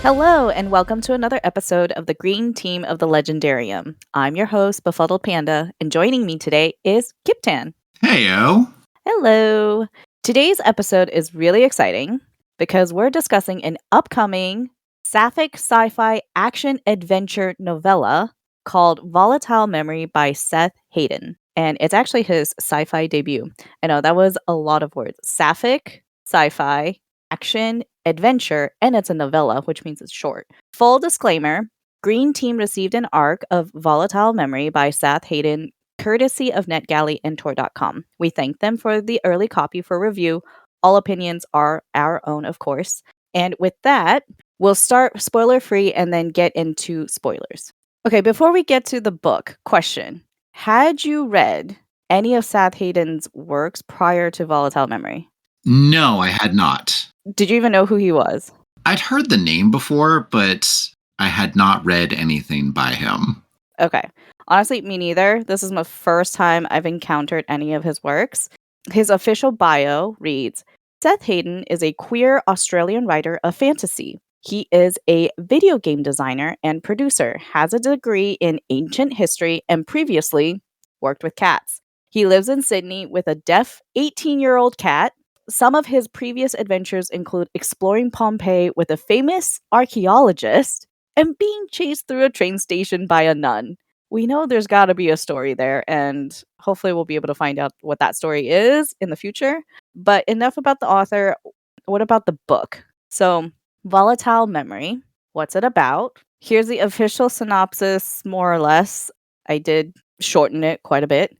Hello, and welcome to another episode of the Green Team of the Legendarium. I'm your host, Befuddled Panda, and joining me today is Kyptan. Heyo. Hello. Today's episode is really exciting because we're discussing an upcoming sapphic sci-fi action-adventure novella called Volatile Memory by Seth Haddon. And it's actually his sci-fi debut. I know that was a lot of words. Sapphic, sci-fi, action, adventure, and it's a novella, which means it's short. Full disclaimer, Green Team received an arc of Volatile Memory by Seth Haddon courtesy of NetGalley and Tor.com. We thank them for the early copy for review. All opinions are our own, of course. And with that, we'll start spoiler-free and then get into spoilers. Okay, before we get to the book, question. Had you read any of Seth Haddon's works prior to Volatile Memory? No, I had not. Did you even know who he was? I'd heard the name before, but I had not read anything by him. Okay. Honestly, me neither. This is my first time I've encountered any of his works. His official bio reads, Seth Haddon is a queer Australian writer of fantasy. He is a video game designer and producer, has a degree in ancient history, and previously worked with cats. He lives in Sydney with a deaf 18-year-old cat. Some of his previous adventures include exploring Pompeii with a famous archaeologist and being chased through a train station by a nun. We know there's got to be a story there, and hopefully we'll be able to find out what that story is in the future. But enough about the author. What about the book? So, Volatile Memory. What's it about? Here's the official synopsis, more or less. I did shorten it quite a bit.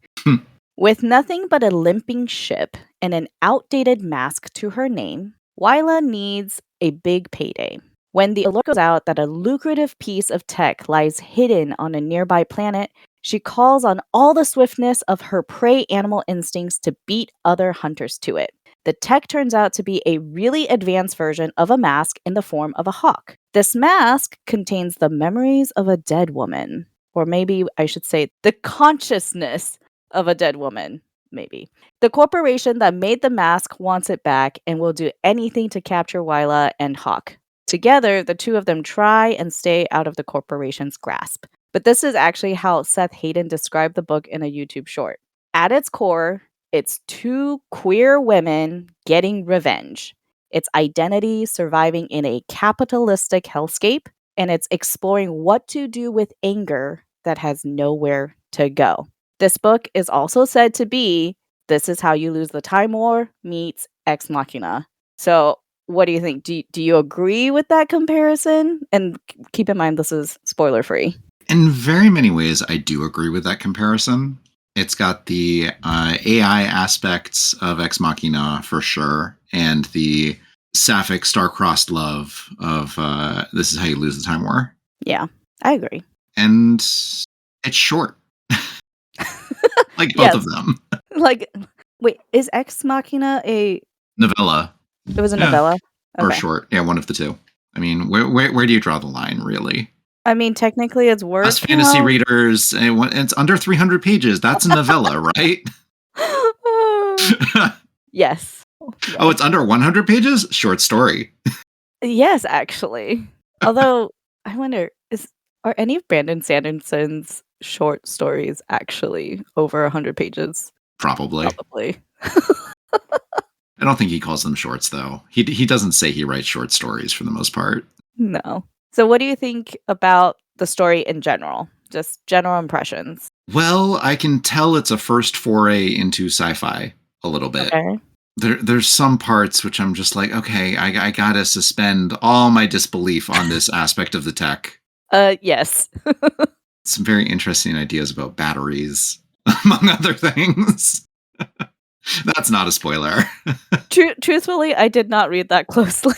With nothing but a limping ship and an outdated mask to her name, Wyla needs a big payday. When the alert goes out that a lucrative piece of tech lies hidden on a nearby planet, she calls on all the swiftness of her prey animal instincts to beat other hunters to it. The tech turns out to be a really advanced version of a mask in the form of a hawk. This mask contains the memories of a dead woman, or maybe I should say the consciousness of a dead woman, maybe. The corporation that made the mask wants it back and will do anything to capture Wyla and Hawk. Together, the two of them try and stay out of the corporation's grasp. But this is actually how Seth Haddon described the book in a YouTube short. At its core, it's two queer women getting revenge. It's identity surviving in a capitalistic hellscape, and it's exploring what to do with anger that has nowhere to go. This book is also said to be This Is How You Lose the Time War meets Ex Machina. So, what do you think? Do you agree with that comparison? And keep in mind, this is spoiler free. In very many ways, I do agree with that comparison. It's got the AI aspects of Ex Machina for sure, and the sapphic star-crossed love of This Is How You Lose the Time War. Yeah, I agree. And it's short. Like both of them. Like, wait, is Ex Machina a Novella. It was a novella? Or short. Yeah, one of the two. I mean, where do you draw the line, really? I mean, technically it's worth Us fantasy readers, it's under 300 pages. That's a novella, right? Yes. Oh, it's under 100 pages? Short story. Yes, actually. Although, I wonder, are any of Brandon Sanderson's short stories actually over 100 pages? Probably. I don't think he calls them shorts, though. He doesn't say he writes short stories for the most part. No. So what do you think about the story in general? Just general impressions. Well, I can tell it's a first foray into sci-fi a little bit. Okay. There's some parts which I'm just like, okay, I gotta suspend all my disbelief on this aspect of the tech. Yes. Some very interesting ideas about batteries, among other things. That's not a spoiler. Truthfully, I did not read that closely.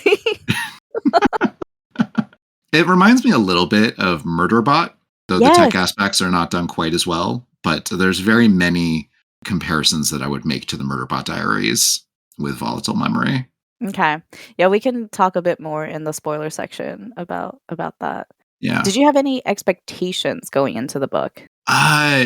It reminds me a little bit of Murderbot, though Yes. the tech aspects are not done quite as well. But there's very many comparisons that I would make to the Murderbot Diaries with Volatile Memory. Okay. Yeah, we can talk a bit more in the spoiler section about that. Yeah. Did you have any expectations going into the book?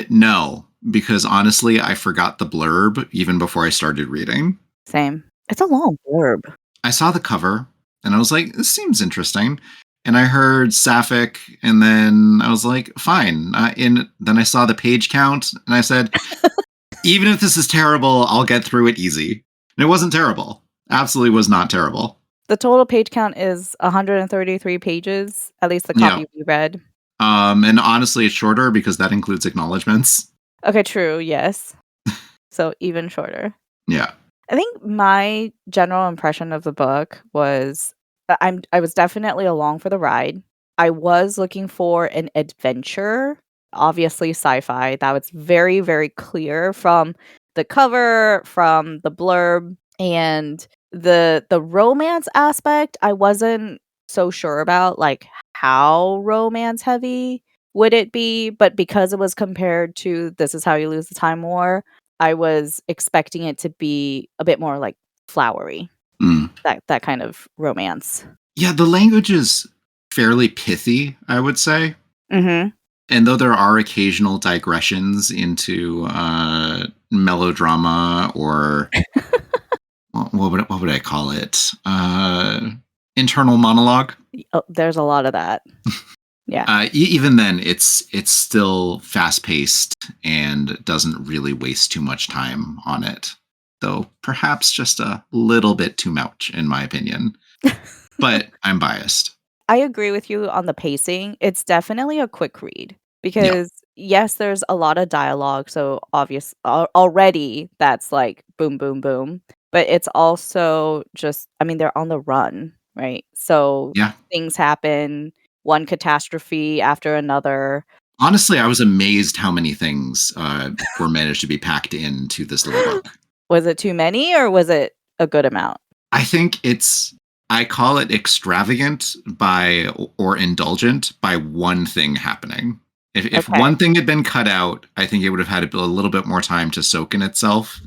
No, because honestly, I forgot the blurb even before I started reading. Same. It's a long blurb. I saw the cover and I was like, this seems interesting. and I heard sapphic, and then I was like, fine. Then I saw the page count, and I said, even if this is terrible, I'll get through it easy. And it wasn't terrible. Absolutely was not terrible. The total page count is 133 pages, at least the Yeah. copy we read. And honestly, it's shorter because that includes acknowledgments. Okay, true, yes. So even shorter. Yeah. I think my general impression of the book was I was definitely along for the ride. I was looking for an adventure, obviously sci-fi. That was very, very clear from the cover, from the blurb, and the romance aspect. I wasn't so sure about, like, how romance heavy would it be, but because it was compared to This Is How You Lose the Time War, I was expecting it to be a bit more like flowery. That kind of romance. Yeah, the language is fairly pithy, I would say. Mm-hmm. And though there are occasional digressions into melodrama or what would I call it? Internal monologue. Oh, there's a lot of that. Yeah. Even then, it's still fast paced and doesn't really waste too much time on it. Though perhaps just a little bit too much, in my opinion. But I'm biased. I agree with you on the pacing. It's definitely a quick read because yes, there's a lot of dialogue. So already that's like boom, boom, boom. But it's also just, I mean, they're on the run, right? So things happen, one catastrophe after another. Honestly, I was amazed how many things were managed to be packed into this little book. Was it too many or was it a good amount? I think I call it extravagant or indulgent by one thing happening. If one thing had been cut out, I think it would have had a little bit more time to soak in itself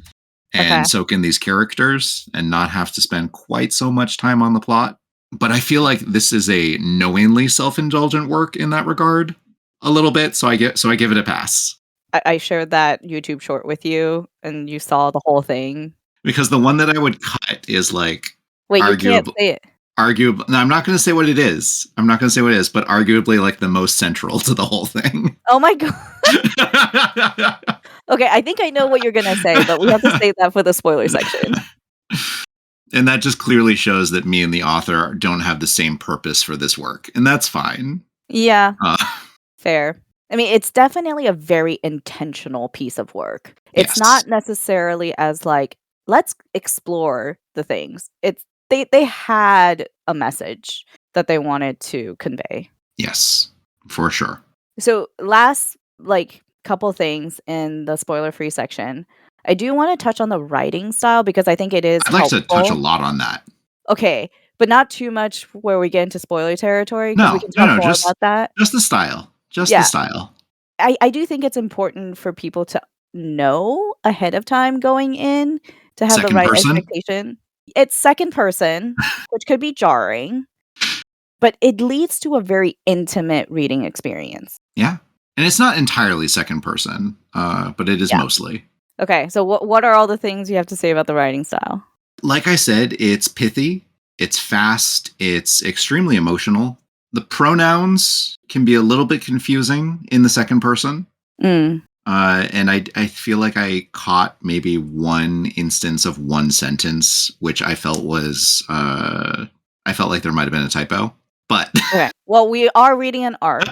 and soak in these characters and not have to spend quite so much time on the plot. But I feel like this is a knowingly self-indulgent work in that regard a little bit. So I give it a pass. I shared that YouTube short with you and you saw the whole thing. Because the one that I would cut is like, wait, you can't say it. Arguably, no, I'm not going to say what it is. But arguably like the most central to the whole thing. Oh my god. Okay, I think I know what you're going to say, but we have to save that for the spoiler section. And that just clearly shows that me and the author don't have the same purpose for this work. And that's fine. Yeah. Fair. I mean, it's definitely a very intentional piece of work. It's not necessarily as like, let's explore the things. They had a message that they wanted to convey. Yes, for sure. So last couple things in the spoiler-free section. I do want to touch on the writing style because I think it is I'd like to touch a lot on that. Okay, but not too much where we get into spoiler territory because we can talk more about that. Just the style. The style. I do think it's important for people to know ahead of time going in to have the right expectation. It's second person, which could be jarring, but it leads to a very intimate reading experience. Yeah. And it's not entirely second person, but it is mostly. Okay, so what are all the things you have to say about the writing style? Like I said, it's pithy, it's fast, it's extremely emotional. The pronouns can be a little bit confusing in the second person. And I feel like I caught maybe one instance of one sentence, which I felt was, I felt like there might have been a typo. But okay. Well, we are reading an ARC.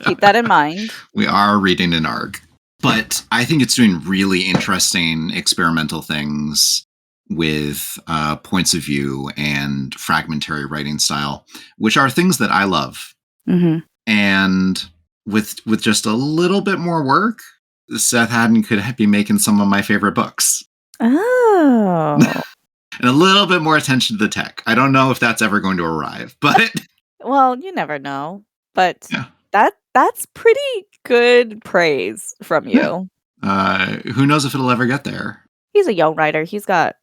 Keep that in mind. We are reading an ARC. But I think it's doing really interesting experimental things with points of view and fragmentary writing style, which are things that I love. Mm-hmm. And with just a little bit more work, Seth Haddon could be making some of my favorite books. Oh. And a little bit more attention to the tech. I don't know if that's ever going to arrive, but... Well, you never know. But that's pretty good praise from you. Who knows if it'll ever get there? He's a young writer. He's got,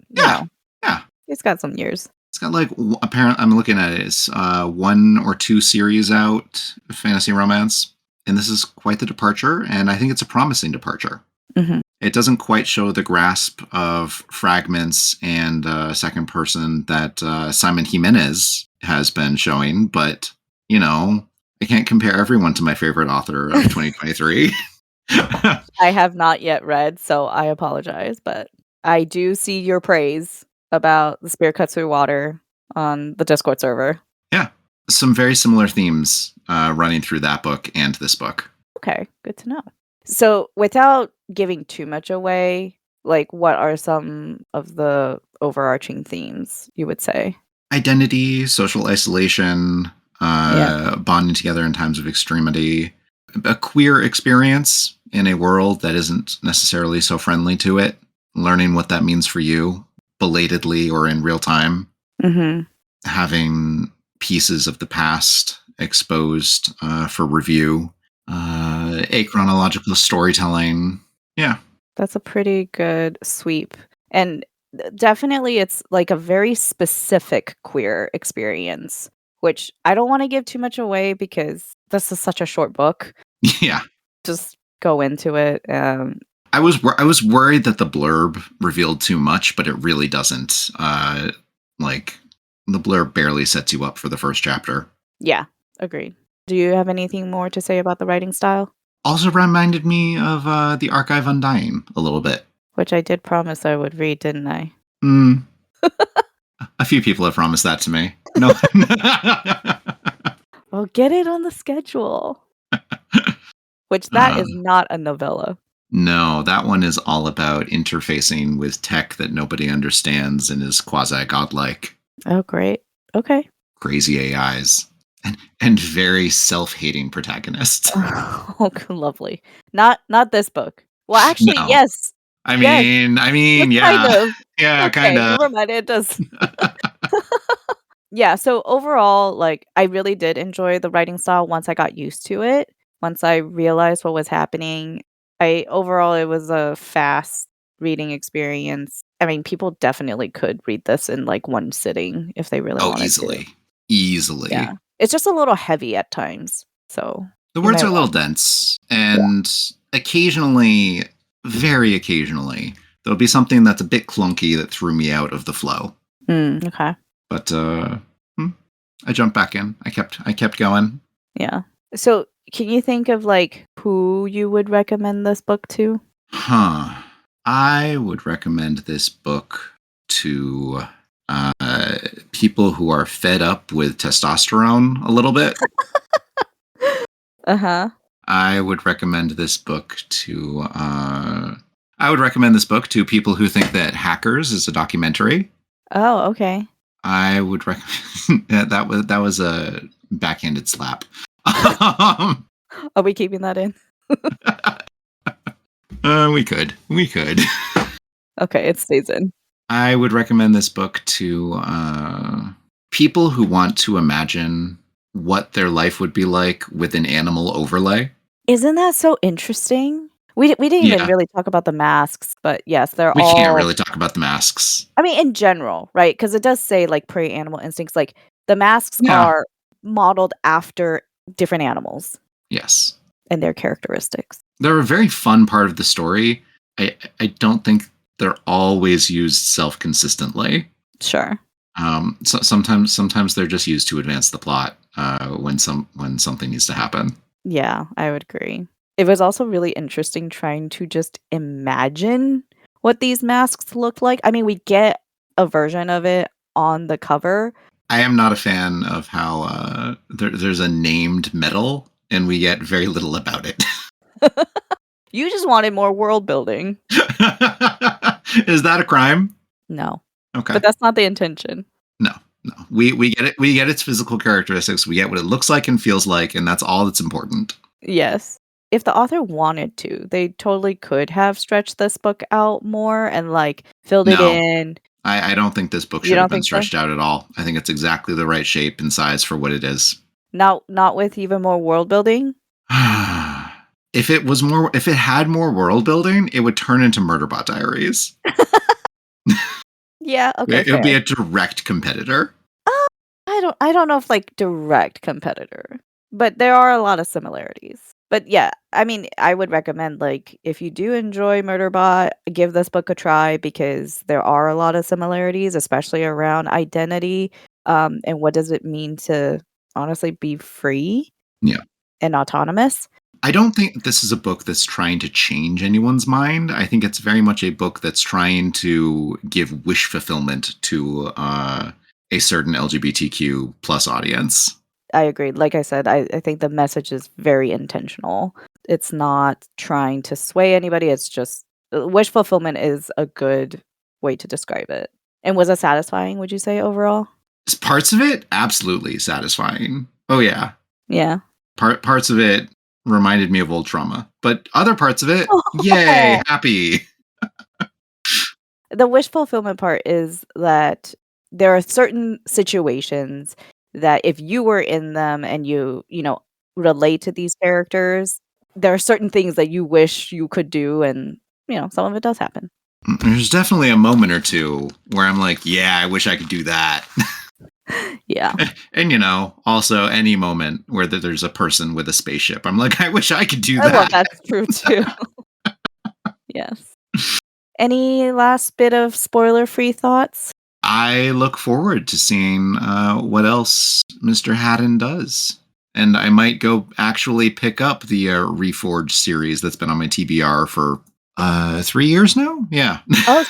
he's got some years. It's got apparently, I'm looking at it, it's 1 or 2 series out, fantasy romance. And this is quite the departure, and I think it's a promising departure. Mm-hmm. It doesn't quite show the grasp of fragments and second person that Simon Jimenez has been showing, but I can't compare everyone to my favorite author of 2023. I have not yet read, so I apologize, but I do see your praise about The Spirit Cuts Through Water on the Discord server. Yeah. Some very similar themes running through that book and this book. Okay, good to know. So, without giving too much away, like what are some of the overarching themes you would say? Identity, social isolation, Yeah. bonding together in times of extremity, a queer experience in a world that isn't necessarily so friendly to it, learning what that means for you, belatedly or in real time, Mhm. having pieces of the past exposed for review, a chronological storytelling. Yeah. That's a pretty good sweep. And definitely it's like a very specific queer experience, which I don't want to give too much away because this is such a short book. Yeah. Just go into it. I was worried that the blurb revealed too much, but it really doesn't. Like the blurb barely sets you up for the first chapter. Yeah, agreed. Do you have anything more to say about the writing style? Also reminded me of the Archive Undying a little bit. Which I did promise I would read, didn't I? Mm, a few people have promised that to me. No. Well, get it on the schedule. Which that is not a novella. No, that one is all about interfacing with tech that nobody understands and is quasi godlike. Oh, great. Okay. Crazy AIs and very self-hating protagonists. Oh, lovely. Not this book. Well, actually, No. yes. I Yes. mean, Just yeah. kind of. Yeah, Okay, kind of. never mind. It does. Yeah, so overall, like, I really did enjoy the writing style once I got used to it. Once I realized what was happening, overall, it was a fast reading experience. I mean, people definitely could read this in, like, one sitting if they really Oh, wanted to. easily. Yeah. It's just a little heavy at times, so The you words may are a little want. dense, and occasionally, very occasionally, there'll be something that's a bit clunky that threw me out of the flow. Okay. But I jumped back in. I kept going. Yeah. So, can you think of, like, who you would recommend this book to? Huh. I would recommend this book to people who are fed up with testosterone a little bit. Uh-huh. I would recommend this book to people who think that Hackers is a documentary. Oh, okay. I would recommend that was a backhanded slap. Um, Are we keeping that in? we could. Okay, it stays in. I would recommend this book to people who want to imagine what their life would be like with an animal overlay. Isn't that so interesting? We didn't even Yeah, really talk about the masks, but yes, they're we can't all really talk about the masks. I mean, in general, right? Because it does say, like, prey animal instincts, like, the masks Yeah. are modeled after different animals Yes. and their characteristics. They're a very fun part of the story. I don't think they're always used self-consistently. Sure. So sometimes they're just used to advance the plot when something needs to happen. Yeah, I would agree. It was also really interesting trying to just imagine what these masks look like. I mean, we get a version of it on the cover. I am not a fan of how there's a named metal and we get very little about it. You just wanted more world building. Is that a crime? No, Okay. but that's not the intention. No. We get it. We get its physical characteristics. We get what it looks like and feels like, and that's all that's important. Yes. If the author wanted to, they totally could have stretched this book out more and, like, filled it No, in. I don't think this book You should have don't been think so? stretched out at all. I think it's exactly the right shape and size for what it is. Not with even more world building? If it had more world building, it would turn into Murderbot Diaries. Yeah, okay, It would fair. be a direct competitor. I don't know if, like, direct competitor, but there are a lot of similarities. But yeah, I mean, I would recommend, like, if you do enjoy Murderbot, give this book a try because there are a lot of similarities, especially around identity, and what does it mean to honestly be free Yeah. and autonomous. I don't think this is a book that's trying to change anyone's mind. I think it's very much a book that's trying to give wish fulfillment to a certain LGBTQ plus audience. I agree. Like I said, I think the message is very intentional. It's not trying to sway anybody. It's just wish fulfillment is a good way to describe it. And was it satisfying, would you say, overall? Parts of it, absolutely satisfying. Oh, yeah. Yeah. Parts of it reminded me of old trauma, but other parts of it, yay, happy. The wish fulfillment part is that there are certain situations that if you were in them and you know, relate to these characters, there are certain things that you wish you could do, and, you know, some of it does happen. There's definitely a moment or two where I'm like, yeah, I wish I could do that. Yeah. And, you know, also any moment where there's a person with a spaceship. I'm like, I wish I could do Well, that. that's true too. Yes. Any last bit of spoiler-free thoughts? I look forward to seeing what else Mr. Haddon does. And I might go actually pick up the Reforged series that's been on my TBR for 3 years now. Yeah. Oh,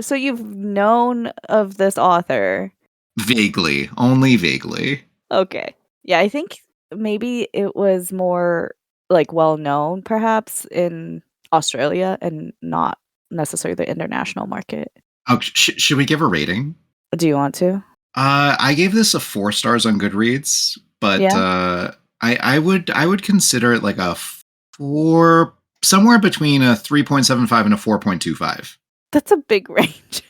so you've known of this author. Vaguely, only vaguely. Okay. Yeah, I think maybe it was more, like, well-known perhaps in Australia and not necessarily the international market. Oh, should we give a rating? Do you want to? I gave this a 4 stars on Goodreads, but Yeah? I would consider it like a 4, somewhere between a 3.75 and a 4.25. That's a big range.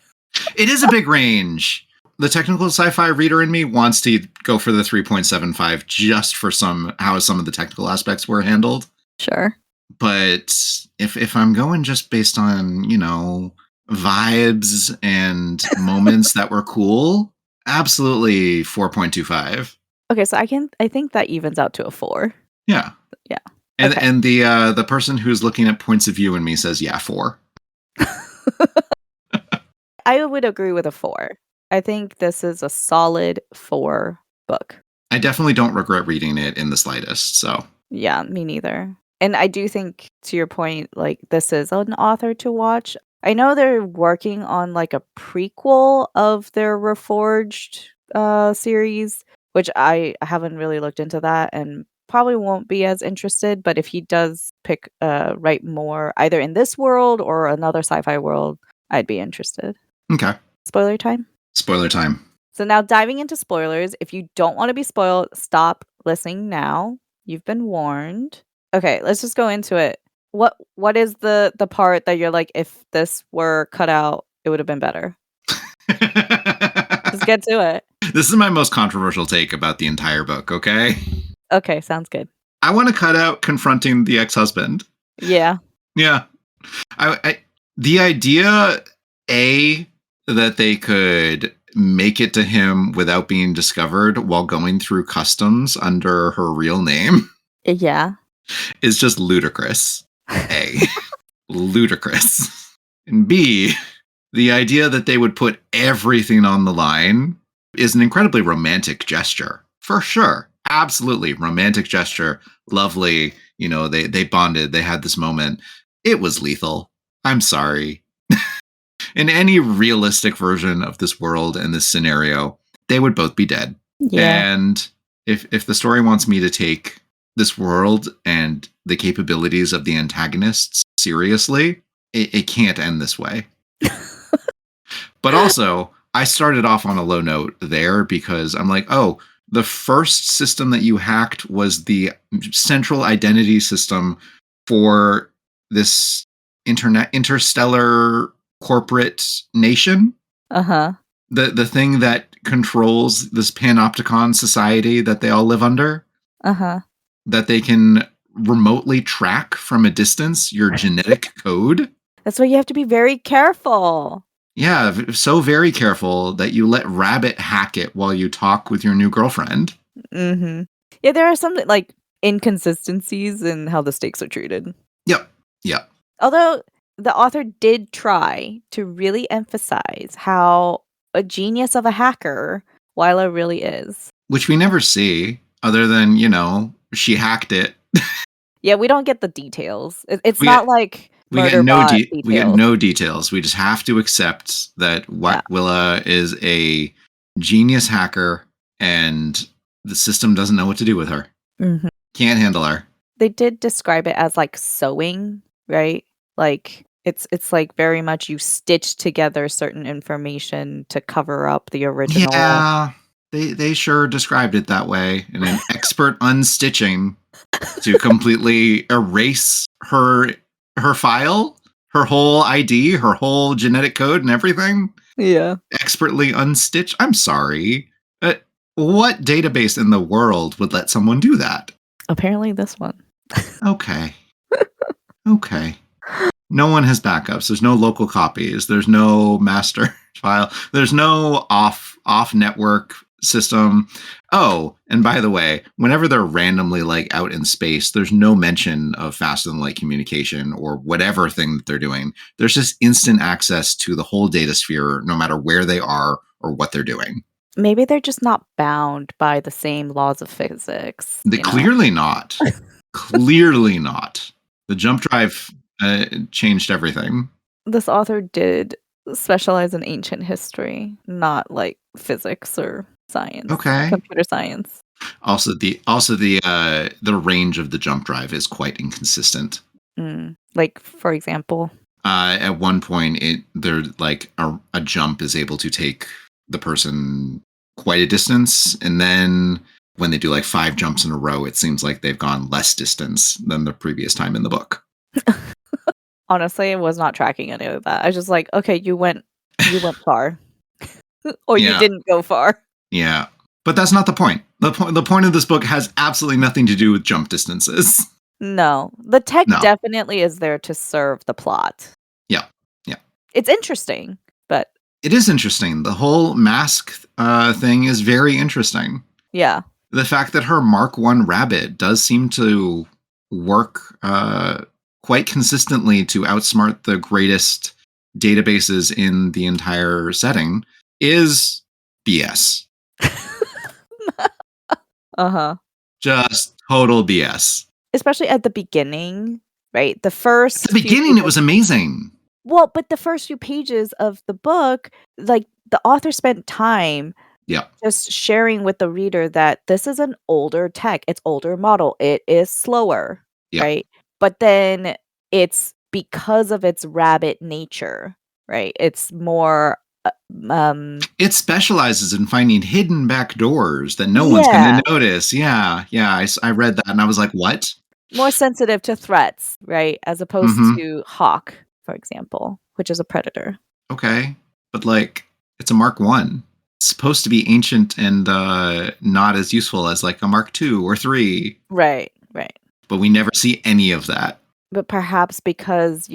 It is a big range. The technical sci-fi reader in me wants to go for the 3.75 just for how some of the technical aspects were handled. Sure. But if I'm going just based on, you know, vibes and moments that were cool, absolutely 4.25. Okay, so I think that evens out to a 4. Yeah. Yeah. And Okay. and the person who's looking at points of view in me says, yeah, 4. I would agree with a 4. I think this is a solid 4 book. I definitely don't regret reading it in the slightest. So Yeah, me neither. And I do think, to your point, like, this is an author to watch. I know they're working on, like, a prequel of their Reforged series, which I haven't really looked into that and probably won't be as interested. But if he does write more either in this world or another sci-fi world, I'd be interested. okay. Spoiler time? Spoiler time. So now diving into spoilers, if you don't want to be spoiled, stop listening now. You've been warned. Okay, let's just go into it. What is the part that you're like, if this were cut out, it would have been better? Just get to it. This is my most controversial take about the entire book, okay? Okay, sounds good. I want to cut out confronting the ex-husband. Yeah. Yeah. The idea, that they could make it to him without being discovered while going through customs under her real name Yeah. is just ludicrous. A. Ludicrous. And B, the idea that they would put everything on the line is an incredibly romantic gesture. For sure. Absolutely. Romantic gesture. Lovely. You know, they bonded. They had this moment. It was lethal. I'm sorry. In any realistic version of this world and this scenario, they would both be dead. Yeah. And if the story wants me to take this world and the capabilities of the antagonists seriously, it can't end this way. But also, I started off on a low note there because I'm like, oh, the first system that you hacked was the central identity system for this interstellar corporate nation. Uh-huh. The thing that controls this panopticon society that they all live under. Uh-huh. That they can remotely track from a distance your genetic code. That's why you have to be very careful. Yeah, so very careful that you let Rabbit hack it while you talk with your new girlfriend. Mm-hmm. Yeah, there are some like inconsistencies in how the stakes are treated. Yep. Although the author did try to really emphasize how a genius of a hacker Wyla really is. Which we never see. other than, she hacked it. Yeah, we don't get the details. It's We not get like we get murder no bot we get details. no details. We just have to accept that Yeah. Willa is a genius hacker and the system doesn't know what to do with her. Mhm. Can't handle her. They did describe it as like sewing, right? Like it's like very much you stitch together certain information to cover up the original. Yeah, they sure described it that way in an expert unstitching to completely erase her file, her whole ID, her whole genetic code and everything. Yeah. Expertly unstitched. I'm sorry. What database in the world would let someone do that? Apparently this one. Okay. Okay. No one has backups. There's no local copies. There's no master file. There's no off network system. Oh, and by the way, whenever they're randomly like out in space, there's no mention of faster than light communication or whatever thing that they're doing. There's just instant access to the whole data sphere, no matter where they are or what they're doing. Maybe they're just not bound by the same laws of physics, Clearly not. Clearly not. The jump drive changed everything. This author did specialize in ancient history, not like physics or science. Okay. Computer science. Also, the range of the jump drive is quite inconsistent. Like, for example, At one point, there like a jump is able to take the person quite a distance, and then when they do like 5 jumps in a row, it seems like they've gone less distance than the previous time in the book. honestly, I was not tracking any of that. I was just like, okay, you went far, or you Yeah. didn't go far. Yeah, but that's not the point. The point of this book has absolutely nothing to do with jump distances. No, the tech No. definitely is there to serve the plot. Yeah. It's interesting, but It is interesting. The whole mask thing is very interesting. yeah. The fact that her Mark 1 rabbit does seem to work quite consistently to outsmart the greatest databases in the entire setting is BS. Uh-huh. Just total BS. Especially at the beginning, right? The first At the beginning, it was amazing. Well, but the first few pages of the book, like the author spent time just sharing with the reader that this is an older tech, it's older model, it is slower, right? But then it's because of its rabbit nature, right? It's more it specializes in finding hidden back doors that no one's going to notice. Yeah. I read that and I was like, what? More sensitive to threats, right? As opposed to Hawk, for example, which is a predator. Okay. But like, it's a Mark 1. It's supposed to be ancient and not as useful as like a Mark 2 or 3. Right. But we never see any of that. But perhaps because,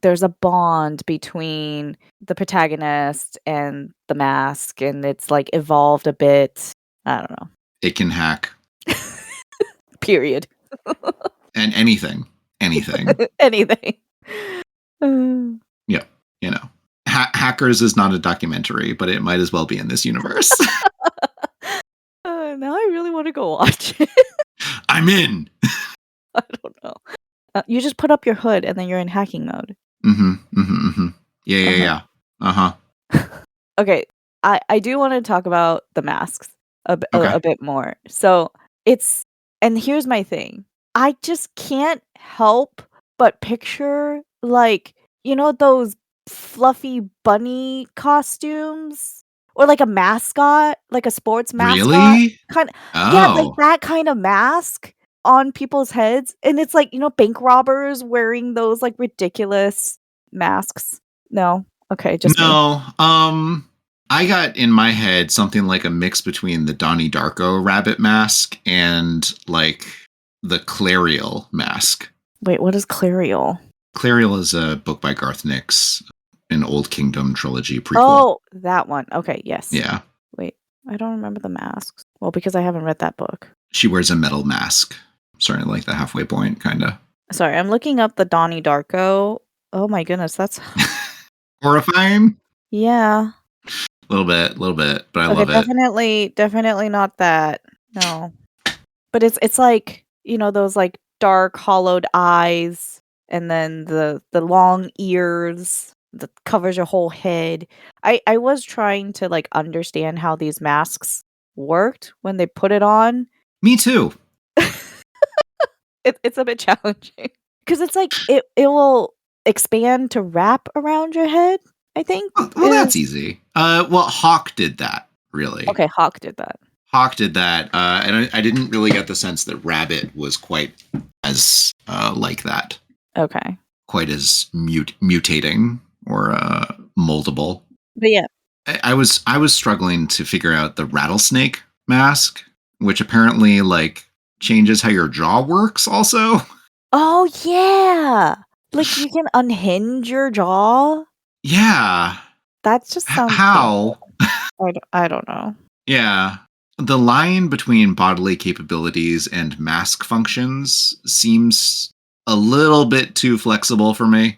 there's a bond between the protagonist and the mask, and it's like evolved a bit. I don't know. It can hack. Period. And anything. Anything. Yeah. Hackers is not a documentary, but it might as well be in this universe. Now I really want to go watch it. I'm in. I don't know. You just put up your hood and then you're in hacking mode. Yeah. Okay, I do want to talk about the masks a bit more. So and here's my thing. I just can't help but picture like, those fluffy bunny costumes or like a mascot, like a sports mascot. Really? Yeah, like that kind of mask on people's heads. And it's like, bank robbers wearing those like ridiculous masks. No. Okay, just no. I got in my head something like a mix between the Donnie Darko rabbit mask and like the Clariel mask. Wait, what is Clariel? Clariel is a book by Garth Nix, an Old Kingdom trilogy prequel. Oh, that one. Okay, yes. Yeah. Wait, I don't remember the masks. Well, because I haven't read that book. She wears a metal mask. Starting like the halfway point, kind of. Sorry, I'm looking up the Donnie Darko. Oh my goodness, that's horrifying. Yeah. A little bit, but I love it. Definitely not that. No. But it's like, those like dark hollowed eyes and then the long ears that covers your whole head. I was trying to like understand how these masks worked when they put it on. Me too. It's a bit challenging because it's like it will expand to wrap around your head, I think. Well, that's easy. Well, Hawk did that, really. Okay, Hawk did that. Hawk did that, and I didn't really get the sense that Rabbit was quite as like that. Okay. Quite as mutating or moldable. But yeah. I was struggling to figure out the rattlesnake mask, which apparently like changes how your jaw works also. Oh yeah. Like you can unhinge your jaw? Yeah. That just sounds How? awful. I don't know. Yeah. The line between bodily capabilities and mask functions seems a little bit too flexible for me.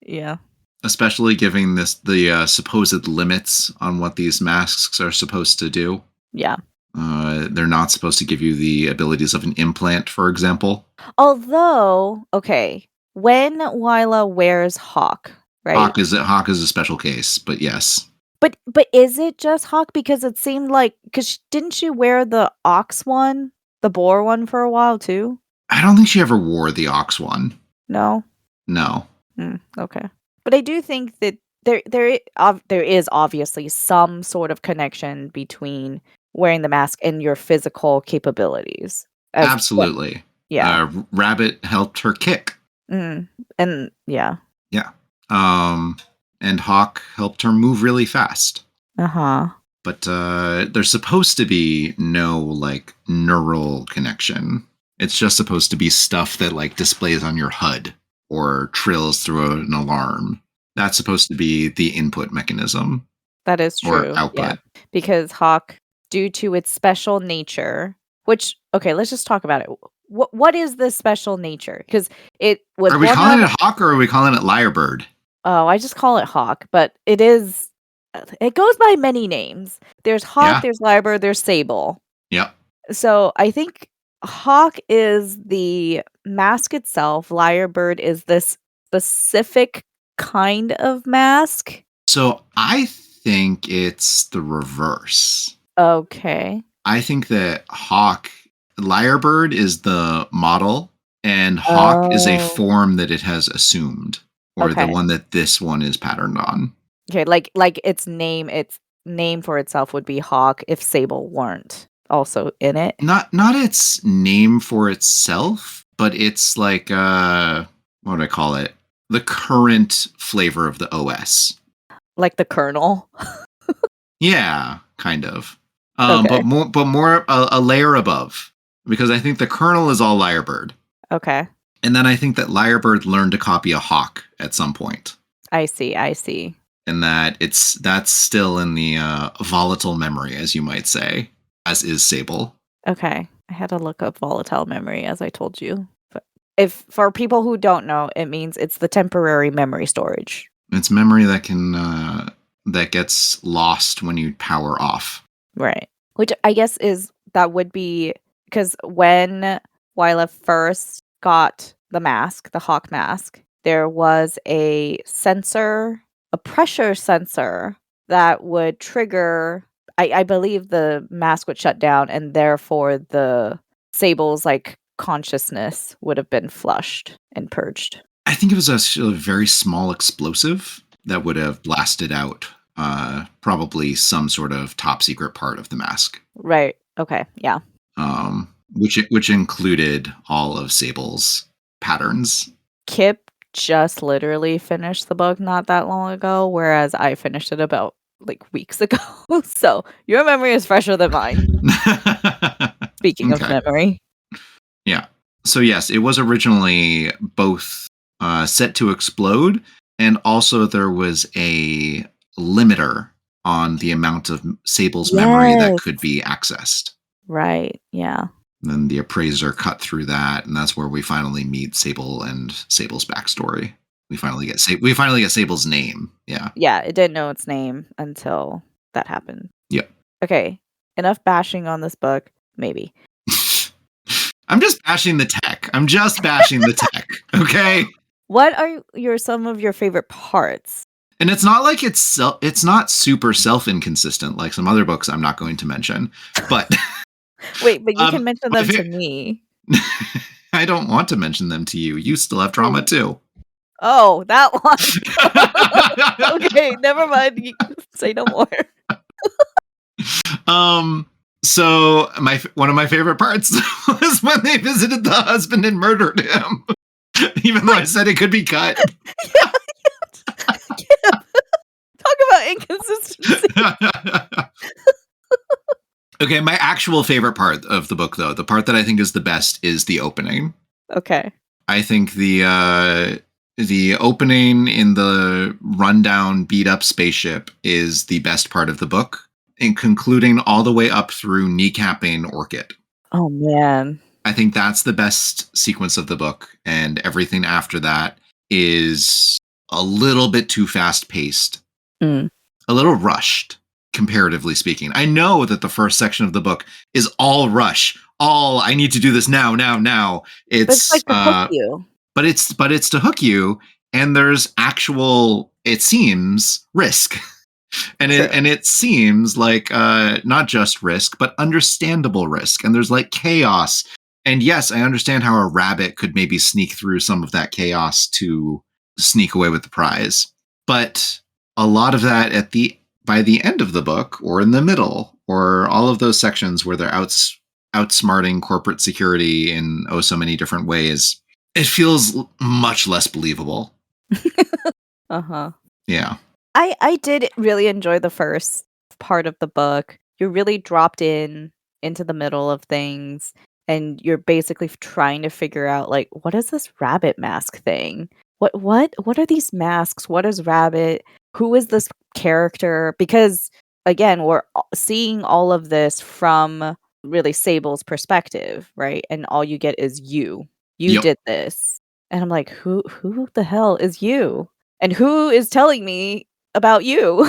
Yeah. Especially giving the supposed limits on what these masks are supposed to do. Yeah. They're not supposed to give you the abilities of an implant, for example. Although, okay, when Wyla wears Hawk, right? Hawk is a special case, but yes. But is it just Hawk? Because it seemed like didn't she wear the ox one, the boar one for a while too? I don't think she ever wore the ox one. No. No. Okay, but I do think that there is obviously some sort of connection between wearing the mask and your physical capabilities. Absolutely. Yeah. Rabbit helped her kick. And yeah. Yeah. And Hawk helped her move really fast. Uh-huh. But there's supposed to be no like neural connection. It's just supposed to be stuff that like displays on your HUD or trills through an alarm. That's supposed to be the input mechanism. That is true. Or output. Yeah. Because Hawk, due to its special nature, which, okay, let's just talk about it. What is this special nature? Because it was. Are we calling it Hawk or are we calling it Lyrebird? Oh, I just call it Hawk, but it goes by many names. There's Hawk, there's Lyrebird, there's Sable. Yep. So I think Hawk is the mask itself. Lyrebird is this specific kind of mask. So I think it's the reverse. Okay. I think that Lyrebird is the model and Hawk is a form that it has assumed, or the one that this one is patterned on. Okay, like its name for itself would be Hawk if Sable weren't also in it. Not its name for itself, but it's like what do I call it? The current flavor of the OS. Like the kernel. Yeah, kind of. But more a layer above, because I think the kernel is all Lyrebird. Okay. And then I think that Lyrebird learned to copy a Hawk at some point. I see. And that that's still in the volatile memory, as you might say, as is Sable. Okay. I had to look up volatile memory, as I told you. But if for people who don't know, it means it's the temporary memory storage. It's memory that can that gets lost when you power off. Right. Which I guess would be because when Wyla first got the mask, the Hawk mask, there was a pressure sensor that would trigger, I believe the mask would shut down and therefore the Sable's like consciousness would have been flushed and purged. I think it was a very small explosive that would have blasted out probably some sort of top secret part of the mask. Right. Okay. Yeah. Which included all of Sable's patterns. Kip just literally finished the book not that long ago, whereas I finished it about like weeks ago. So your memory is fresher than mine. Speaking of memory. Yeah. So yes, it was originally both set to explode, and also there was a limiter on the amount of Sable's memory that could be accessed. Right. Yeah. And then the appraiser cut through that, and that's where we finally meet Sable and Sable's backstory. We finally get Sable's name. Yeah. Yeah, it didn't know its name until that happened. Yep. Okay. Enough bashing on this book. Maybe. I'm just bashing the tech. I'm just bashing the tech. Okay. What are some of your favorite parts? And it's not like it's not super self-inconsistent like some other books I'm not going to mention. But Wait, but you can mention my them to fa- me. I don't want to mention them to you. You still have drama too. Oh, that one. Okay, never mind. Say no more. So one of my favorite parts was when they visited the husband and murdered him. Even though I said it could be cut. Talk about inconsistency. Okay, my actual favorite part of the book, though, the part that I think is the best, is the opening. Okay. I think the opening in the rundown, beat up spaceship is the best part of the book, and concluding all the way up through kneecapping Orchid. Oh man. I think that's the best sequence of the book, and everything after that is a little bit too fast paced, a little rushed, comparatively speaking. I know that the first section of the book is all rush, all I need to do this now. It's like to hook you. But it's to hook you, and there's actual, it seems, risk. And it seems like not just risk, but understandable risk. And there's like chaos. And yes, I understand how a rabbit could maybe sneak through some of that chaos to sneak away with the prize. But a lot of that by the end of the book, or in the middle, or all of those sections where they're outsmarting corporate security in so many different ways, it feels much less believable. Yeah. I did really enjoy the first part of the book. You're really dropped into the middle of things, and you're basically trying to figure out, like, what is this rabbit mask thing? What are these masks? What is rabbit? Who is this character? Because again, we're seeing all of this from really Sable's perspective, right? And all you get is you. You did this. And I'm like, who the hell is you? And who is telling me about you?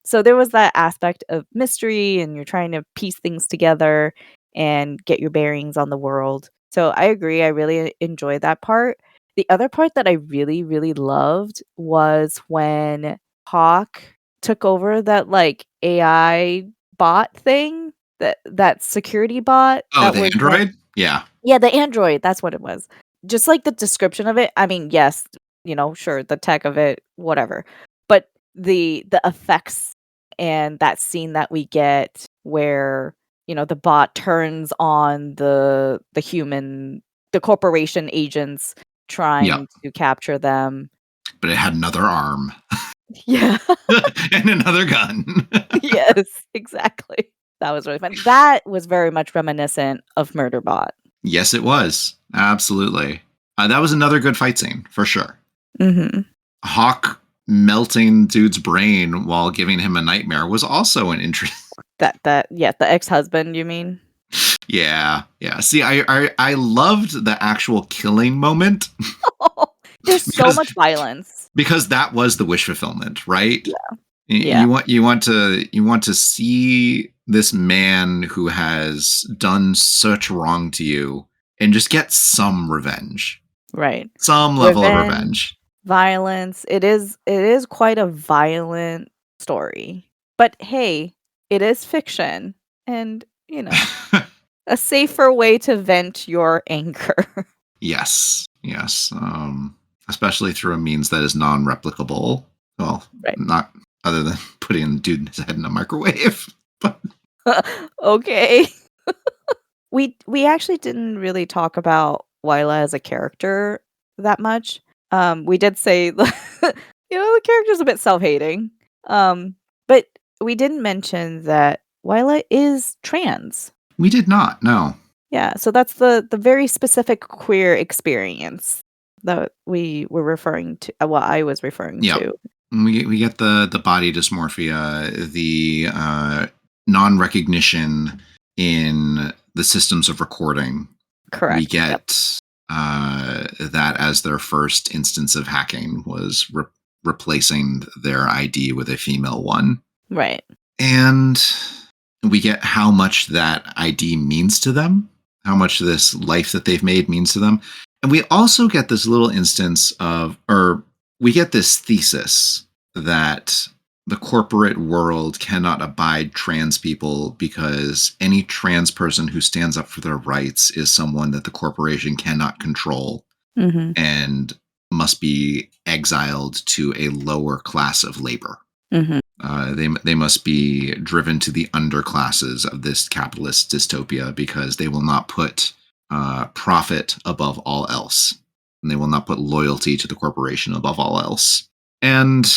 So there was that aspect of mystery, and you're trying to piece things together and get your bearings on the world. So I agree. I really enjoyed that part. The other part that I really, really loved was when Hawk took over that like AI bot thing, that security bot. Oh, that the was android? Yeah. Yeah, the android. That's what it was. Just like the description of it. I mean, yes, sure, the tech of it, whatever. But the effects and that scene that we get where, the bot turns on the corporation agents trying to capture them. But it had another arm. Yeah. And another gun. Yes, exactly. That was really fun. That was very much reminiscent of Murderbot. Yes, it was. Absolutely. That was another good fight scene, for sure. Mm-hmm. Hawk melting dude's brain while giving him a nightmare was also an interesting. The ex-husband, you mean? Yeah. See, I loved the actual killing moment. There's so much violence. Because that was the wish fulfillment, right? Yeah. You want to see this man who has done such wrong to you and just get some revenge. Right. Some level of revenge. Violence. It is quite a violent story. But hey, it is fiction, and a safer way to vent your anger. Yes. Especially through a means that is non-replicable. Well, not other than putting a dude's head in a microwave. But okay. We actually didn't really talk about Wyla as a character that much. We did say the character's a bit self-hating. But we didn't mention that Wyla is trans. We did not, no. Yeah, so that's the very specific queer experience that we were referring to. What I was referring to. We get the body dysmorphia, the non-recognition in the systems of recording. Correct. We get that as their first instance of hacking was replacing their ID with a female one. Right. And we get how much that ID means to them. how much this life that they've made means to them. And we also get this little instance of, or we get this thesis that the corporate world cannot abide trans people because any trans person who stands up for their rights is someone that the corporation cannot control Mm-hmm. and must be exiled to a lower class of labor. Mm-hmm. They must be driven to the underclasses of this capitalist dystopia because they will not put profit above all else, and they will not put loyalty to the corporation above all else. And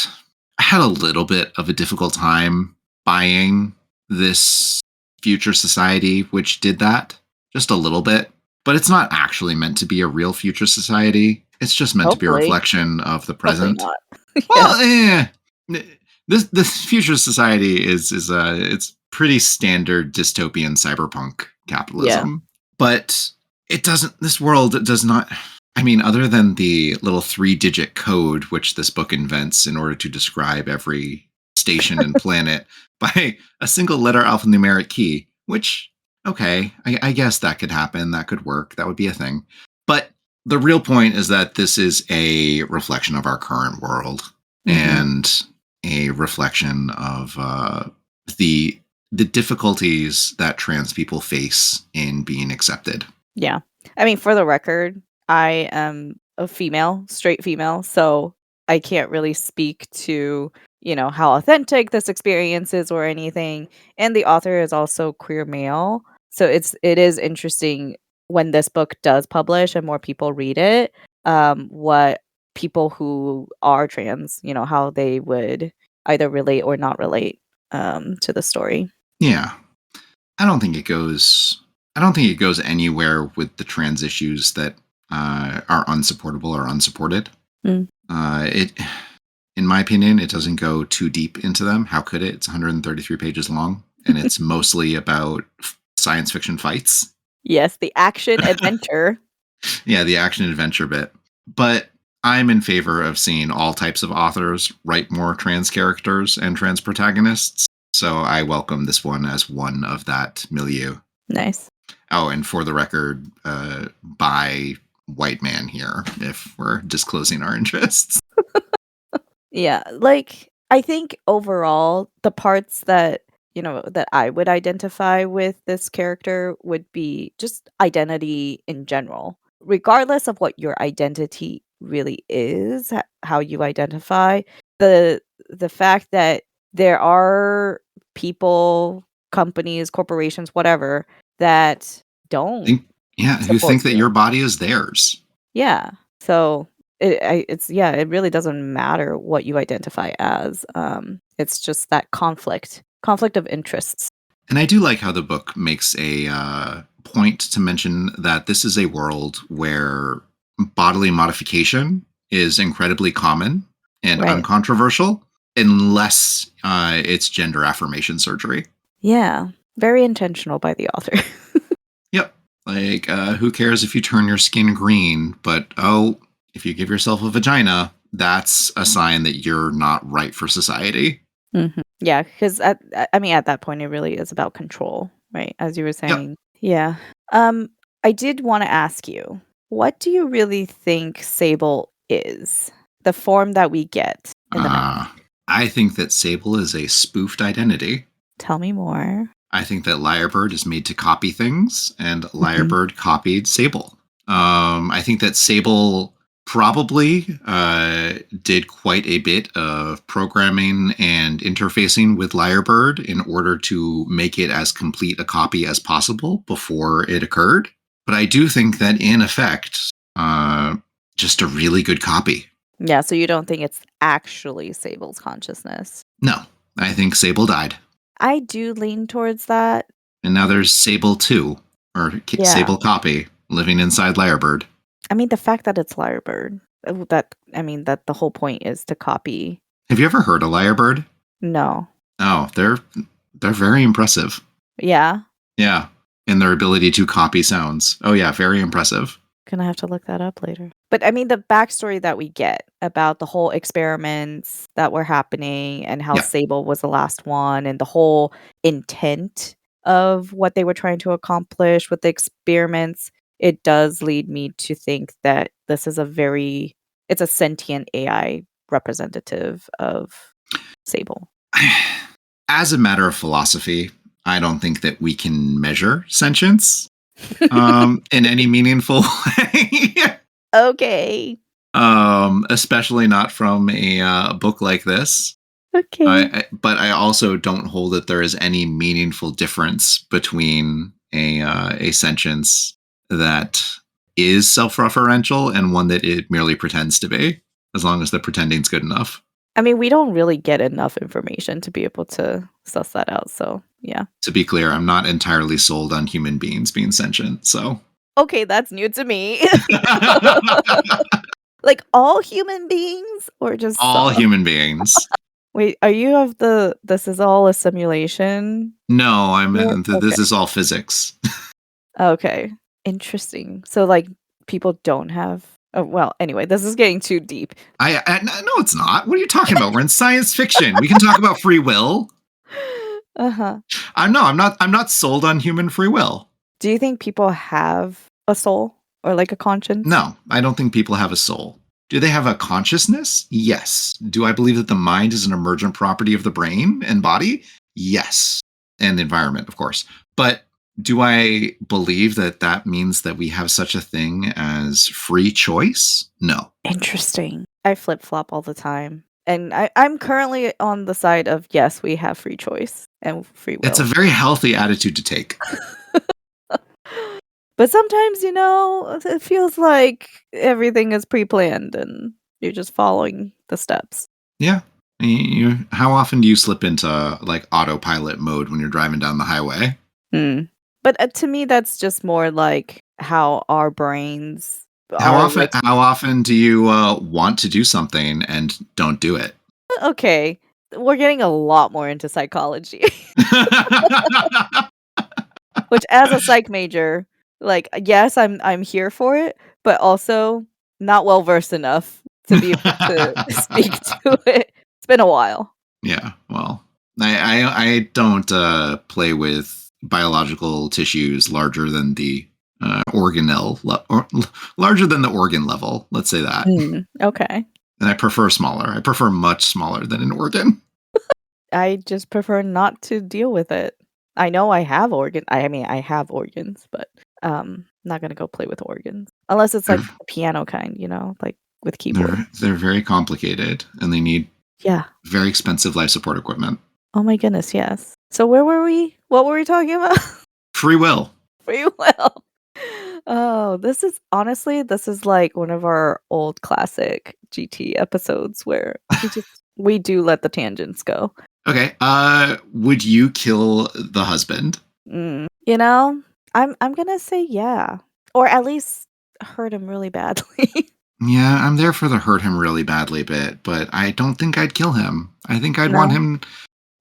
I had a little bit of a difficult time buying this future society which did that, just a little bit. But it's not actually meant to be a real future society. It's just meant to be a Hopefully. reflection of the Hopefully present. not. Yeah. Well, this future society is it's pretty standard dystopian cyberpunk Yeah. capitalism, but it doesn't. This world does not. I mean, other than the little 3-digit code which this book invents in order to describe every station and planet by a single letter alphanumeric key, which okay, I guess that could happen. That could work. That would be a thing. But the real point is that this is a reflection of our current world Mm-hmm. and a reflection of the difficulties that trans people face in being accepted. Yeah. I mean, for the record, I am a female, straight female, so I can't really speak to, how authentic this experience is or anything. And the author is also queer male. So it is interesting when this book does publish and more people read it, what people who are trans, how they would either relate or not relate to the story. Yeah, I don't think it goes. I don't think it goes anywhere with the trans issues that are unsupportable or unsupported. Mm. It, in my opinion, it doesn't go too deep into them. How could it? It's 133 pages long, and it's mostly about science fiction fights. Yes, the action adventure. Yeah, the action adventure bit. But I'm in favor of seeing all types of authors write more trans characters and trans protagonists. So I welcome this one as one of that milieu. Nice. Oh, and for the record, by white man here, if we're disclosing our interests. Yeah, I think overall the parts that I would identify with this character would be just identity in general. Regardless of what your identity really is, how you identify, the the fact that there are people, companies, corporations, whatever, that don't Who support think that you. your body is theirs. Yeah. So it really doesn't matter what you identify as. It's just that conflict of interests. And I do like how the book makes a point to mention that this is a world where bodily modification is incredibly common and Right. uncontroversial, unless it's gender affirmation surgery. Yeah. Very intentional by the author. Yep. Like, who cares if you turn your skin green? But, oh, if you give yourself a vagina, that's a sign that you're not right for society. Mhm. Yeah, because at that point, it really is about control, right? As you were Yep. saying. Yeah. Um, I did want to ask you, what do you really think Sable is? The form that we get in the manga. I think that Sable is a spoofed identity. Tell me more. I think that Lyrebird is made to copy things, and Mhm. Lyrebird copied Sable. I think that Sable probably did quite a bit of programming and interfacing with Lyrebird in order to make it as complete a copy as possible before it occurred. But I do think that, in effect, just a really good copy. Yeah, so you don't think it's actually Sable's consciousness? No, I think Sable died. I do lean towards that. And now there's Sable 2, or Yeah. Sable Copy, living inside Lyrebird. I mean, the fact that it's Lyrebird, that the whole point is to copy. Have you ever heard of Lyrebird? No. Oh, they're very impressive. Yeah. Yeah, in their ability to copy sounds. Oh yeah, very impressive. Gonna have to look that up later. But I mean, the backstory that we get about the whole experiments that were happening and how Yeah. Sable was the last one and the whole intent of what they were trying to accomplish with the experiments, it does lead me to think that this is it's a sentient AI representative of Sable. As a matter of philosophy, I don't think that we can measure sentience in any meaningful way. Okay. Especially not from a book like this. Okay. But I also don't hold that there is any meaningful difference between a sentience that is self-referential and one that it merely pretends to be, as long as the pretending's good enough. I mean, we don't really get enough information to be able to suss that out. So, yeah. To be clear, I'm not entirely sold on human beings being sentient, so. Okay, that's new to me. Like all human beings or just all some? human beings. Wait, are you of this is all a simulation? No, this Okay. is all physics. Okay. Interesting. So like people don't have well, anyway, this is getting too deep. No, it's not. What are you talking about? We're in science fiction. We can talk about free will. Uh-huh. I'm not sold on human free will. Do you think people have a soul or like a conscience? No, I don't think people have a soul. Do they have a consciousness? Yes. Do I believe that the mind is an emergent property of the brain and body? Yes. And the environment, of course. But do I believe that that means that we have such a thing as free choice? No. Interesting. I flip-flop all the time. And I'm currently on the side of yes, we have free choice and free will. It's a very healthy attitude to take. But sometimes, it feels like everything is pre-planned and you're just following the steps. Yeah. How often do you slip into like autopilot mode when you're driving down the highway? But to me, that's just more like how our brains. How often do you want to do something and don't do it? Okay, we're getting a lot more into psychology. Which, as a psych major, like yes, I'm here for it, but also not well versed enough to be able to speak to it. It's been a while. Yeah, well, I don't play with biological tissues larger than the organelle, or larger than the organ level. Let's say that. Okay. And I prefer smaller. I prefer much smaller than an organ. I just prefer not to deal with it. I know I have I have organs, but not gonna go play with organs unless it's like the piano kind, like with keyboard. They're very complicated and they need very expensive life support equipment. Oh my goodness, yes. So where were we? What were we talking about? Free will. Free will. Oh, this is like one of our old classic GT episodes where we do let the tangents go. Okay. Would you kill the husband? I'm gonna say yeah, or at least hurt him really badly. Yeah, I'm there for the hurt him really badly bit, but I don't think I'd kill him. I think I'd want him,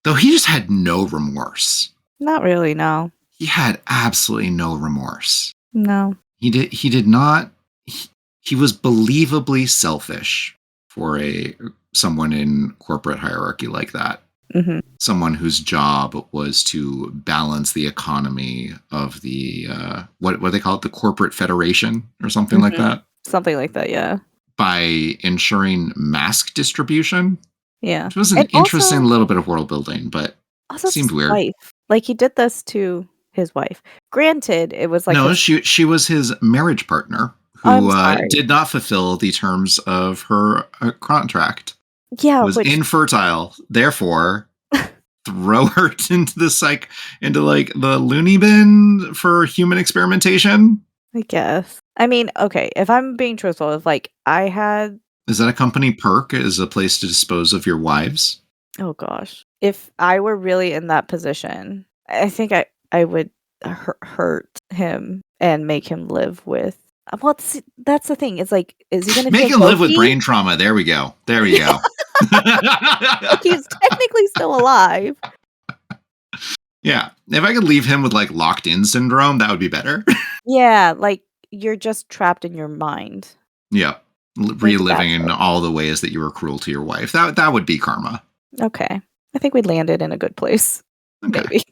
though he just had no remorse. Not really, no. He had absolutely no remorse. No. He did not. He was believably selfish for someone in corporate hierarchy like that. Mm-hmm. Someone whose job was to balance the economy of the what they call it, the corporate federation or something like that. Something like that, yeah. By ensuring mask distribution. Yeah. Which was an interesting little bit of world building, but also seemed weird. Wife. Like he did this to his wife. Granted, it was like she was his marriage partner who did not fulfill the terms of her contract. Yeah, was infertile. Therefore, throw her into the loony bin for human experimentation. I guess. I mean, okay, if I'm being truthful, if I had... Is that a company perk as a place to dispose of your wives? Oh gosh. If I were really in that position, I think I would hurt him and make him live with... Well, that's the thing. It's like, is he going to make him live with brain trauma? There we go. There we go. He's technically still alive. Yeah. If I could leave him with locked in syndrome, that would be better. Yeah, you're just trapped in your mind. Yeah. Reliving in all the ways that you were cruel to your wife. That would be karma. Okay. I think we landed in a good place. Okay. Maybe.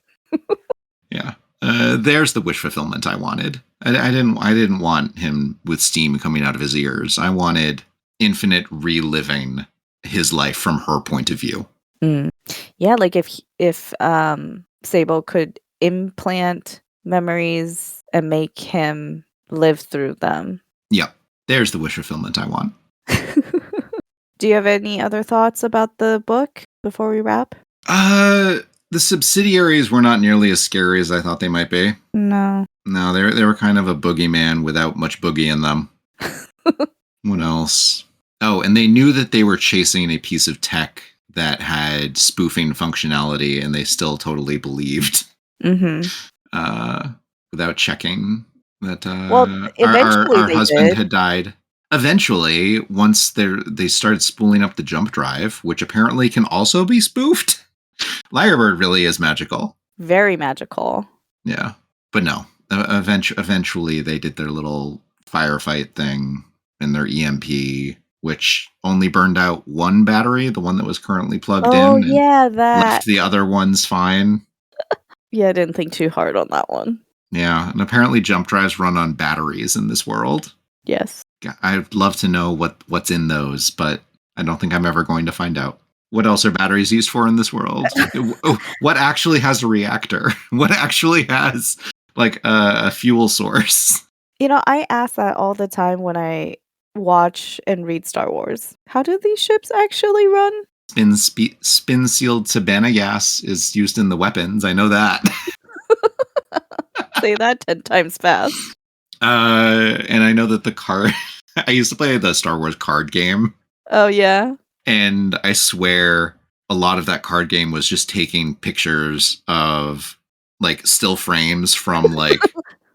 Yeah. There's the wish fulfillment I wanted. I didn't want him with steam coming out of his ears. I wanted infinite reliving his life from her point of view. Mm. Yeah, like if Sable could implant memories and make him live through them. Yep. There's the wish fulfillment I want. Do you have any other thoughts about the book before we wrap? The subsidiaries were not nearly as scary as I thought they might be. No. No, they were kind of a boogeyman without much boogie in them. What else? Oh, and they knew that they were chasing a piece of tech that had spoofing functionality, and they still totally believed. Without checking that Well, eventually our they husband did. had died. Eventually, once they started spooling up the jump drive, which apparently can also be spoofed. Lyrebird really is magical. Very magical. Yeah, but no. Eventually, they did their little firefight thing and their EMP, which only burned out one battery, the one that was currently plugged in. Oh, And yeah, that. left the other ones fine. Yeah, I didn't think too hard on that one. Yeah, and apparently jump drives run on batteries in this world. Yes. I'd love to know what's in those, but I don't think I'm ever going to find out. What else are batteries used for in this world? What actually has a reactor? What actually has like a fuel source? You know, I ask that all the time when I watch and read Star Wars. How do these ships actually run? Spin sealed Sabana gas is used in the weapons. I know that. Say that 10 times fast. And I know that the card. I used to play the Star Wars card game. Oh, yeah. And I swear a lot of that card game was just taking pictures of like still frames from like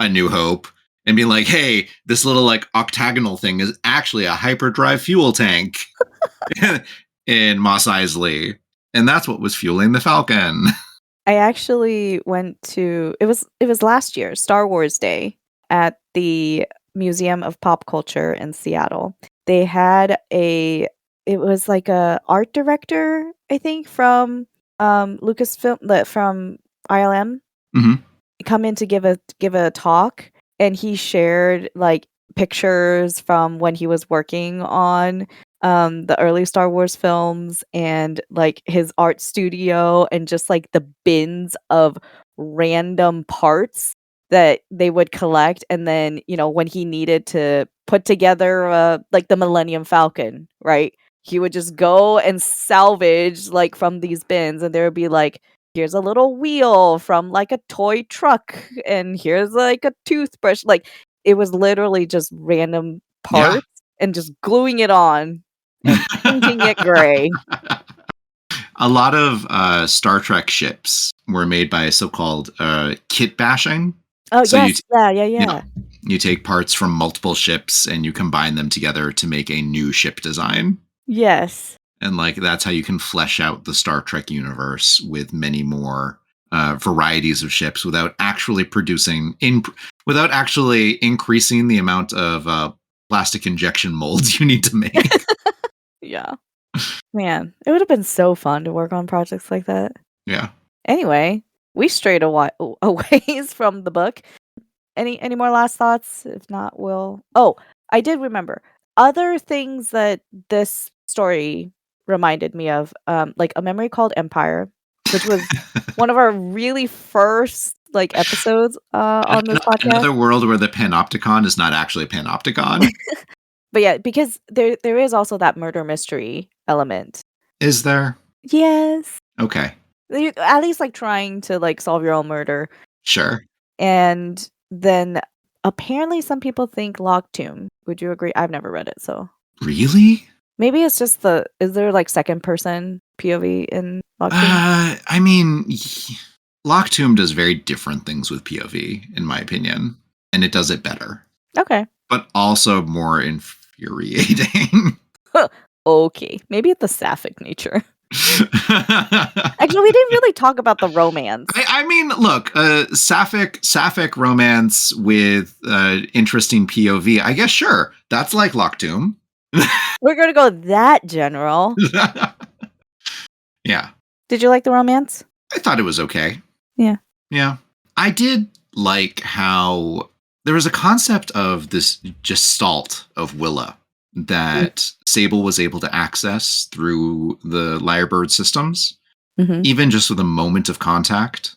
A New Hope and being like, hey, this little like octagonal thing is actually a hyperdrive fuel tank in Mos Eisley. And that's what was fueling the Falcon. I actually went to it was last year, Star Wars Day, at the Museum of Pop Culture in Seattle. They had it was like a art director, I think, from Lucasfilm, from ILM, come in to give a talk, and he shared like pictures from when he was working on the early Star Wars films and like his art studio and just like the bins of random parts that they would collect. And then, you know, when he needed to put together like the Millennium Falcon, right? He would just go and salvage like from these bins, and there would be like, here's a little wheel from like a toy truck, and here's like a toothbrush. Like it was literally just random parts and just gluing it on and painting it gray. A lot of Star Trek ships were made by so-called kit bashing. Oh, so yes. Yeah. You take parts from multiple ships and you combine them together to make a new ship design. Yes. And like that's how you can flesh out the Star Trek universe with many more varieties of ships without actually without actually increasing the amount of plastic injection molds you need to make. Yeah. Man, it would have been so fun to work on projects like that. Yeah. Anyway, we strayed a ways from the book. Any more last thoughts? If not, we'll... Oh, I did remember. Other things that this story reminded me of, like A Memory Called Empire, which was one of our really first like episodes on this podcast. Another world where the panopticon is not actually a panopticon. But yeah, because there is also that murder mystery element. Is there? Yes. Okay. At least like trying to like solve your own murder. Sure. And then apparently some people think Locked Tomb. Would you agree? I've never read it, so. Really? Maybe it's just is there like second person POV in Locked Tomb? I mean, Locked Tomb does very different things with POV, in my opinion. And it does it better. Okay. But also more infuriating. Okay. Maybe it's the sapphic nature. Actually, we didn't really talk about the romance. I mean, look, sapphic romance with interesting POV. I guess sure, that's like Locked Tomb. We're gonna go that general. Yeah. Did you like the romance? I thought it was okay. Yeah. Yeah. I did like how there was a concept of this gestalt of Willa that Sable was able to access through the Lyrebird systems, Mm-hmm. even just with a moment of contact.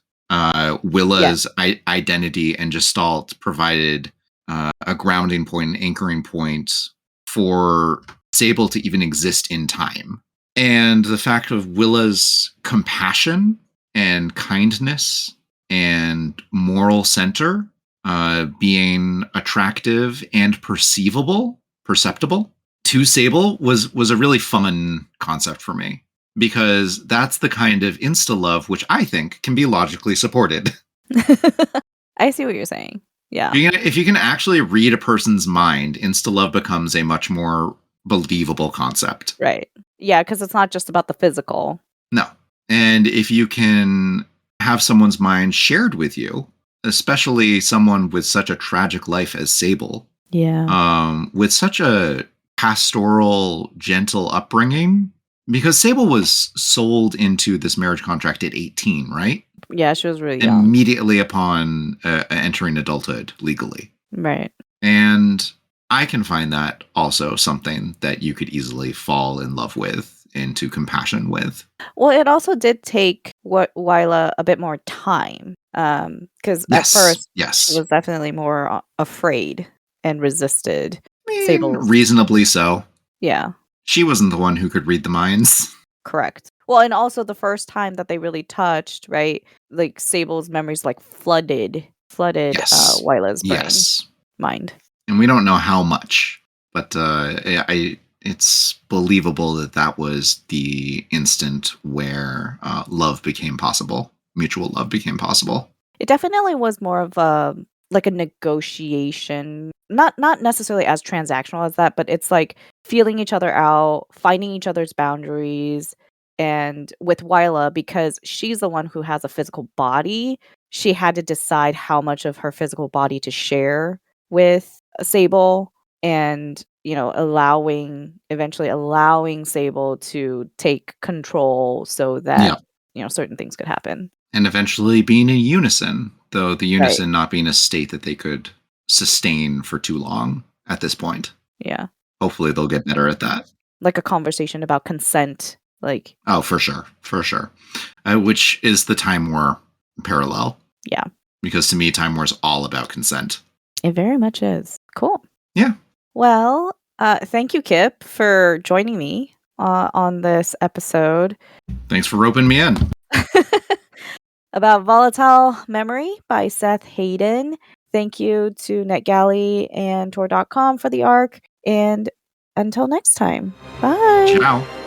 Willa's Yeah. identity and gestalt provided a grounding point, an anchoring point for Sable to even exist in time. And the fact of Willa's compassion and kindness and moral center being attractive and perceptible to Sable was a really fun concept for me, because that's the kind of insta love which I think can be logically supported. I see what you're saying. Yeah. If you can actually read a person's mind, insta love becomes a much more believable concept. Right. Yeah, because it's not just about the physical. No. And if you can have someone's mind shared with you, especially someone with such a tragic life as Sable, Yeah. with such a pastoral, gentle upbringing, because Sable was sold into this marriage contract at 18, right? Yeah, she was really young. Immediately upon entering adulthood legally. Right. And I can find that also something that you could easily fall in love with, into compassion with. Well, it also did take Wyla a bit more time, because at first she Yes. was definitely more afraid and resisted I mean, Sable's. reasonably so. Yeah, She wasn't the one who could read the minds. correct. Well, and also the first time that they really touched, right? Like Sable's memories like flooded Yes. Wyla's brain Yes. mind. And we don't know how much, but it's believable that that was the instant where love became possible. Mutual love became possible. It definitely was more of a like a negotiation, not necessarily as transactional as that, but it's like feeling each other out, finding each other's boundaries. And with Wyla, because she's the one who has a physical body, she had to decide how much of her physical body to share with Sable, and eventually allowing Sable to take control so that Yeah. certain things could happen. And eventually being in unison, though the Right. unison not being a state that they could sustain for too long at this point. Yeah. Hopefully they'll get better at that. Like a conversation about consent. Like, Oh, for sure. For sure. Which is the Time War parallel. yeah, Because to me, Time War is all about consent. it very much is. Cool. Yeah. Well, thank you, Kip, for joining me on this episode Thanks for roping me in. about Volatile Memory by Seth Haddon. Thank you to NetGalley and Tor.com for the arc. And until next time, bye. Ciao.